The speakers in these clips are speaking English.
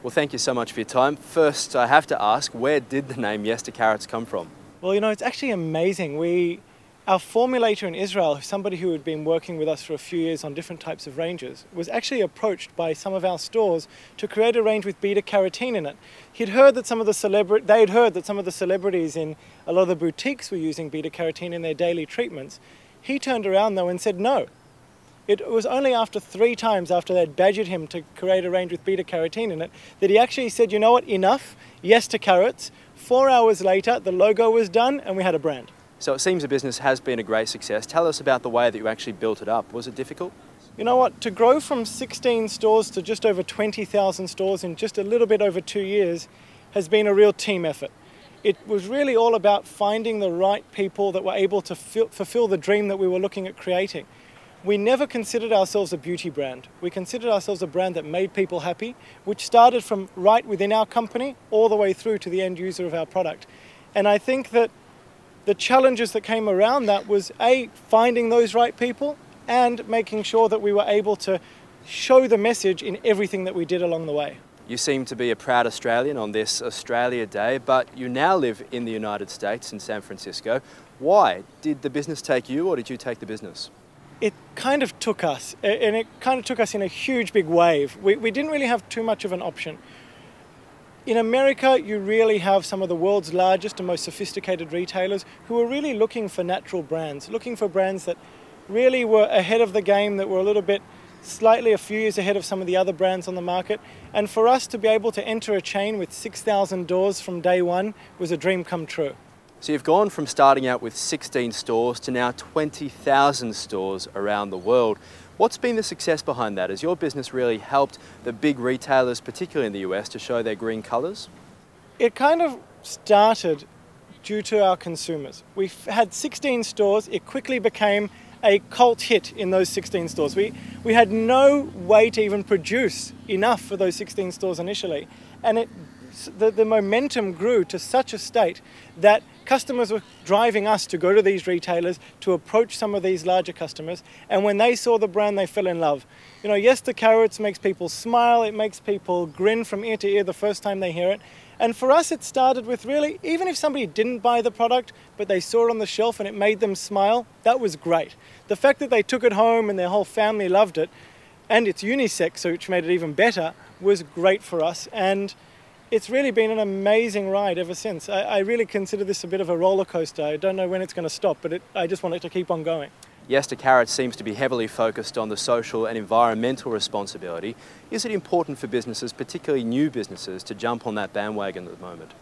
Well, thank you so much for your time. First, I have to ask, where did the name Yes to Carrots come from? Well, it's actually amazing. Our formulator in Israel, somebody who had been working with us for a few years on different types of ranges, was actually approached by some of our stores to create a range with beta-carotene in it. They had heard that some of the celebrities in a lot of the boutiques were using beta-carotene in their daily treatments. He turned around though and said no. It was only after 3 times after they'd badgered him to create a range with beta-carotene in it that he actually said, you know what, enough, yes to carrots. 4 hours later, the logo was done and we had a brand. So it seems the business has been a great success. Tell us about the way that you actually built it up. Was it difficult? You know what, to grow from 16 stores to just over 20,000 stores in just a little bit over 2 years has been a real team effort. It was really all about finding the right people that were able to fulfill the dream that we were looking at creating. We never considered ourselves a beauty brand. We considered ourselves a brand that made people happy, which started from right within our company all the way through to the end user of our product. And I think that the challenges that came around that was finding those right people and making sure that we were able to show the message in everything that we did along the way. You seem to be a proud Australian on this Australia Day, but you now live in the United States, in San Francisco. Why? Did the business take you or did you take the business? It kind of took us, and it kind of took us in a huge big wave. We didn't really have too much of an option. In America, you really have some of the world's largest and most sophisticated retailers who are really looking for natural brands, looking for brands that really were ahead of the game, that were slightly a few years ahead of some of the other brands on the market. And for us to be able to enter a chain with 6,000 doors from day one was a dream come true. So you've gone from starting out with 16 stores to now 20,000 stores around the world. What's been the success behind that? Has your business really helped the big retailers, particularly in the US, to show their green colours? It kind of started due to our consumers. We had 16 stores. It quickly became a cult hit in those 16 stores. We had no way to even produce enough for those 16 stores initially. And the momentum grew to such a state that customers were driving us to go to these retailers, to approach some of these larger customers, and when they saw the brand, they fell in love. Yes to Carrots makes people smile, it makes people grin from ear to ear the first time they hear it. And for us, it started with really, even if somebody didn't buy the product, but they saw it on the shelf and it made them smile, that was great. The fact that they took it home and their whole family loved it, and it's unisex, which made it even better, was great for us. And it's really been an amazing ride ever since. I really consider this a bit of a roller coaster. I don't know when it's going to stop, but I just want it to keep on going. Yes to Carrots seems to be heavily focused on the social and environmental responsibility. Is it important for businesses, particularly new businesses, to jump on that bandwagon at the moment?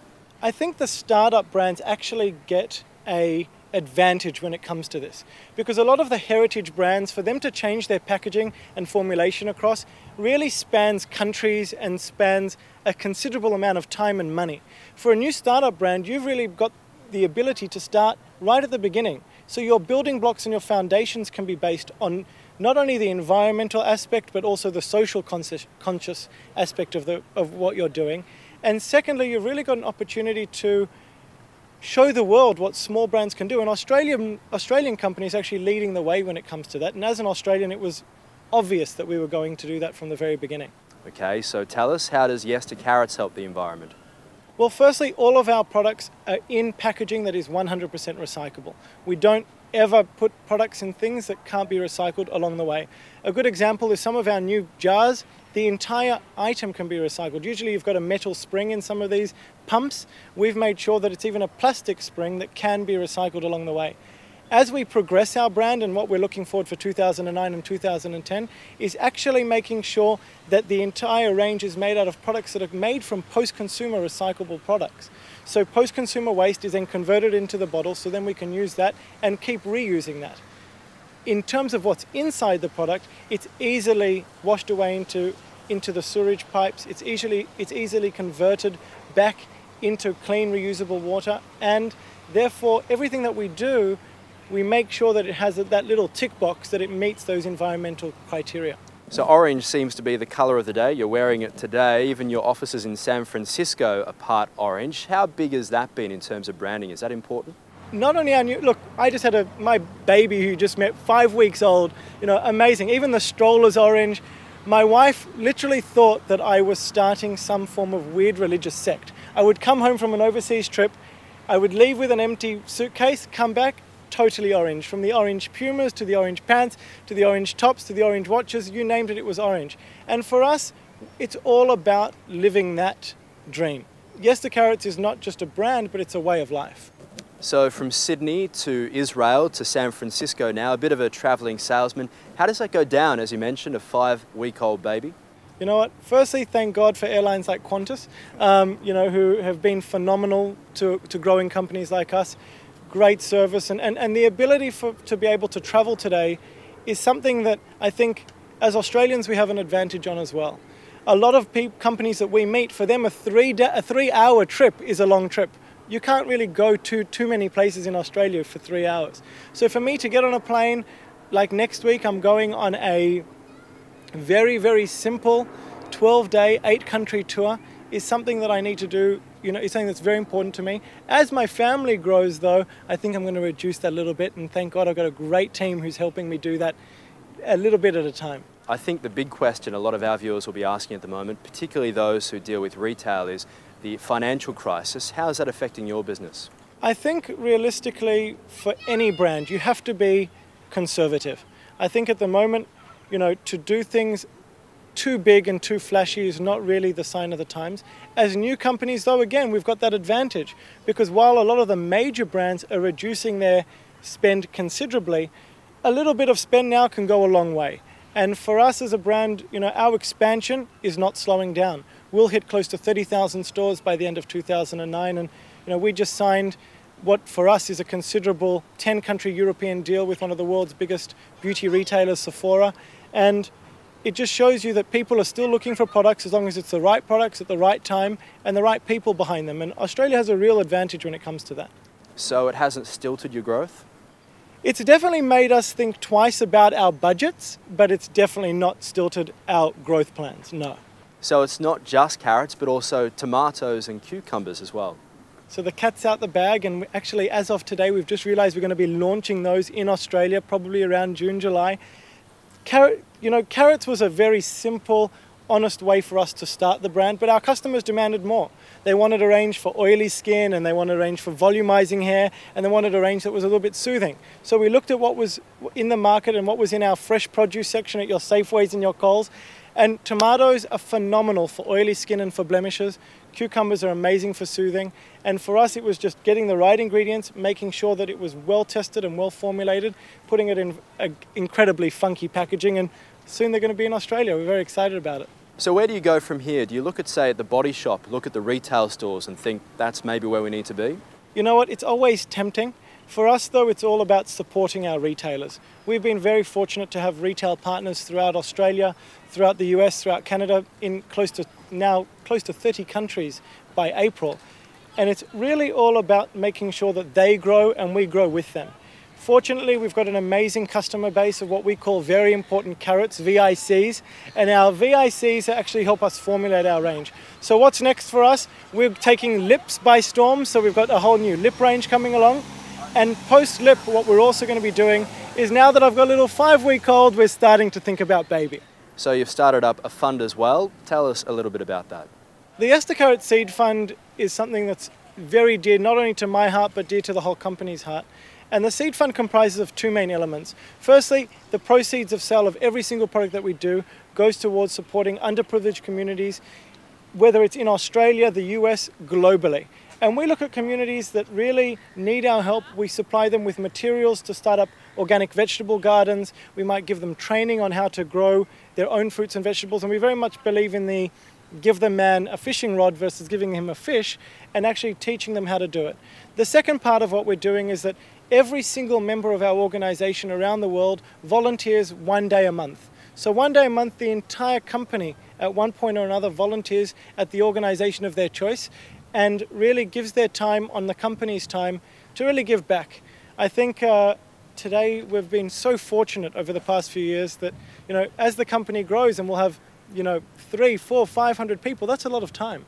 I think the startup brands actually get an advantage when it comes to this, because a lot of the heritage brands, for them to change their packaging and formulation across, really spans countries and spans a considerable amount of time and money. For a new startup brand, you've really got the ability to start right at the beginning. So your building blocks and your foundations can be based on not only the environmental aspect, but also the social conscious aspect of what you're doing. And secondly, you've really got an opportunity to show the world what small brands can do. And Australian companies actually leading the way when it comes to that. And as an Australian, it was obvious that we were going to do that from the very beginning. Okay, so tell us, how does Yes to Carrots help the environment? Well, firstly, all of our products are in packaging that is 100% recyclable. We don't ever put products in things that can't be recycled along the way. A good example is some of our new jars. The entire item can be recycled. Usually you've got a metal spring in some of these pumps. We've made sure that it's even a plastic spring that can be recycled along the way. As we progress our brand, and what we're looking forward for 2009 and 2010 is actually making sure that the entire range is made out of products that are made from post-consumer recyclable products. So post-consumer waste is then converted into the bottle, so then we can use that and keep reusing that. In terms of what's inside the product, it's easily washed away into the sewage pipes. It's easily converted back into clean, reusable water, and therefore everything that we do, we make sure that it has that little tick box that it meets those environmental criteria. So orange seems to be the colour of the day. You're wearing it today. Even your offices in San Francisco are part orange. How big has that been in terms of branding? Is that important? Not only our new, look, I just had my baby who just met 5 weeks old, amazing. Even the stroller's orange. My wife literally thought that I was starting some form of weird religious sect. I would come home from an overseas trip, I would leave with an empty suitcase, come back, totally orange. From the orange Pumas to the orange pants, to the orange tops, to the orange watches, you named it, it was orange. And for us, it's all about living that dream. Yes, the Carrots is not just a brand, but it's a way of life. So from Sydney to Israel to San Francisco now, a bit of a traveling salesman. How does that go down, as you mentioned, a 5-week-old baby? You know what? Firstly, thank God for airlines like Qantas, who have been phenomenal to growing companies like us. Great service and the ability to be able to travel today is something that I think as Australians we have an advantage on as well. A lot of companies that we meet, for them a 3-hour trip is a long trip. You can't really go to too many places in Australia for 3 hours. So for me to get on a plane, like next week I'm going on a very, very simple 12-day, 8-country tour, is something that I need to do. It's something that's very important to me. As my family grows though, I think I'm going to reduce that a little bit, and thank God I've got a great team who's helping me do that a little bit at a time. I think the big question a lot of our viewers will be asking at the moment, particularly those who deal with retail, is the financial crisis. How is that affecting your business? I think realistically for any brand, you have to be conservative. I think at the moment, to do things too big and too flashy is not really the sign of the times. As new companies though, again, we've got that advantage, because while a lot of the major brands are reducing their spend considerably, a little bit of spend now can go a long way. And for us as a brand, our expansion is not slowing down. We'll hit close to 30,000 stores by the end of 2009. And we just signed what for us is a considerable 10-country European deal with one of the world's biggest beauty retailers, Sephora. And it just shows you that people are still looking for products as long as it's the right products at the right time and the right people behind them. And Australia has a real advantage when it comes to that. So it hasn't stilted your growth? It's definitely made us think twice about our budgets, but it's definitely not stilted our growth plans, no. So it's not just carrots, but also tomatoes and cucumbers as well? So the cat's out the bag, and actually as of today we've just realised we're going to be launching those in Australia probably around June, July. Carrots was a very simple, honest way for us to start the brand, but our customers demanded more. They wanted a range for oily skin, and they wanted a range for volumizing hair, and they wanted a range that was a little bit soothing. So we looked at what was in the market and what was in our fresh produce section at your Safeways and your Coles. And tomatoes are phenomenal for oily skin and for blemishes. Cucumbers are amazing for soothing. And for us, it was just getting the right ingredients, making sure that it was well tested and well formulated, putting it in incredibly funky packaging, and soon they're going to be in Australia. We're very excited about it. So where do you go from here? Do you look at, say, at the body shop, look at the retail stores and think that's maybe where we need to be? You know what? It's always tempting. For us, though, it's all about supporting our retailers. We've been very fortunate to have retail partners throughout Australia, throughout the US, throughout Canada, in close to 30 countries by April. And it's really all about making sure that they grow and we grow with them. Fortunately, we've got an amazing customer base of what we call very important carrots, VICs, and our VICs actually help us formulate our range. So what's next for us? We're taking lips by storm, so we've got a whole new lip range coming along. And post-lip, what we're also going to be doing is, now that I've got a little 5-week-old, we're starting to think about baby. So you've started up a fund as well. Tell us a little bit about that. The Esther Carrot Seed Fund is something that's very dear, not only to my heart, but dear to the whole company's heart. And the Seed Fund comprises of two main elements. Firstly, the proceeds of sale of every single product that we do goes towards supporting underprivileged communities, whether it's in Australia, the US, globally. And we look at communities that really need our help. We supply them with materials to start up organic vegetable gardens. We might give them training on how to grow their own fruits and vegetables. And we very much believe in the give the man a fishing rod versus giving him a fish, and actually teaching them how to do it. The second part of what we're doing is that every single member of our organization around the world volunteers 1 day a month. So 1 day a month, the entire company at one point or another volunteers at the organization of their choice, and really gives their time on the company's time to really give back. I think today we've been so fortunate over the past few years that, as the company grows and we'll have, 300, 400, 500 people, that's a lot of time.